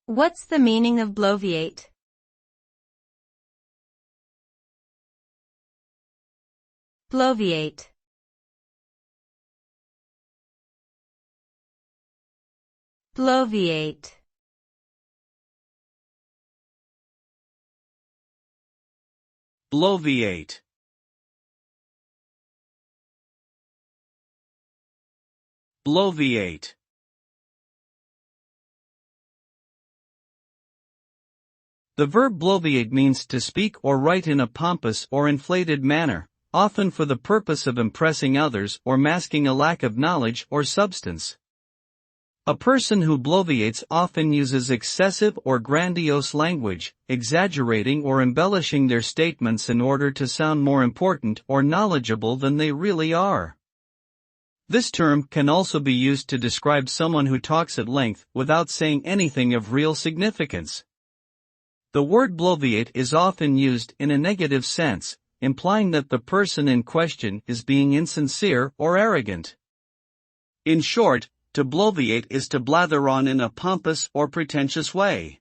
What's the meaning of bloviate? Bloviate. Bloviate. Bloviate. Bloviate. The verb bloviate means to speak or write in a pompous or inflated manner, often for the purpose of impressing others or masking a lack of knowledge or substance. A person who bloviates often uses excessive or grandiose language, exaggerating or embellishing their statements in order to sound more important or knowledgeable than they really are. This term can also be used to describe someone who talks at length without saying anything of real significance. The word bloviate is often used in a negative sense, implying that the person in question is being insincere or arrogant. In short, to bloviate is to blather on in a pompous or pretentious way.